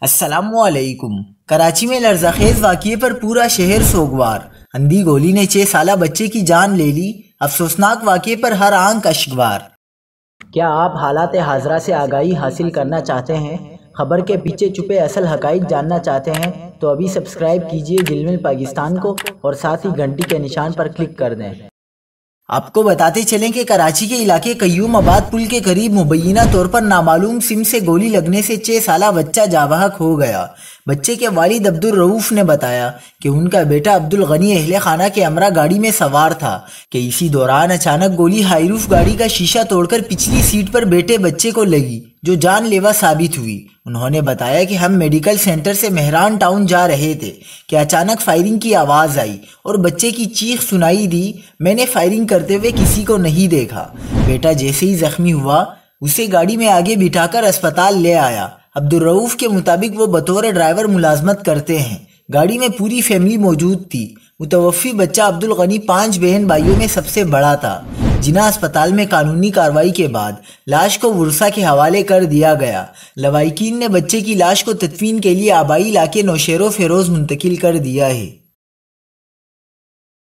السلام علیکم۔ کراچی میں لرزہ خیز واقعے پر پورا شہر سوگوار۔ اندھی گولی نے 6 سالہ بچے کی جان لے لی، افسوسناک واقعے پر ہر آنکھ اشکبار۔ کیا آپ حالات حاضرہ سے آگاہی حاصل کرنا چاہتے ہیں؟ خبر کے پیچھے چھپے اصل حقائق جاننا چاہتے ہیں تو ابھی سبسکرائب کیجئے جلمل پاکستان کو اور ساتھ ہی گھنٹی کے نشان پر کلک کر دیں۔ آپ کو بتاتے چلیں کہ کراچی کے علاقے قیوم آباد پل کے قریب مبینہ طور پر نامعلوم سم سے گولی لگنے سے 6 سالہ بچہ جاں بحق ہو گیا۔ بچے کے والد عبدالرؤوف نے بتایا کہ ان کا بیٹا عبدالغنی اہل خانہ کے ہمراہ گاڑی میں سوار تھا کہ اسی دوران اچانک گولی ہائی روف گاڑی کا شیشہ توڑ کر پچھلی سیٹ پر بیٹھے بچے کو لگی، جو جان لیوا ثابت ہوئی۔ انہوں نے بتایا کہ ہم میڈیکل سینٹر سے مہران ٹاؤن جا رہے تھے کہ اچانک فائرنگ کی آواز آئی اور بچے کی چیخ سنائی دی۔ میں نے فائرنگ کرتے ہوئے کسی کو نہیں دیکھا۔ بیٹا جیسے ہی زخمی ہوا اسے گاڑی میں آگے بٹھا کر اسپتال لے آیا۔ عبدالرؤوف کے مطابق وہ بطور ڈرائیور ملازمت کرتے ہیں۔ گاڑی میں پوری فیملی موجود تھی۔ متوفی بچہ عبدالغنی 5 بہن بھائیوں میں سب سے بڑا تھا۔ جناح اسپتال میں قانونی کارروائی کے بعد لاش کو ورثاء کے حوالے کر دیا گیا۔ لواحقین نے بچے کی لاش کو تدفین کے لیے آبائی علاقے نوشہر و فیروز منتقل کر دیا ہے۔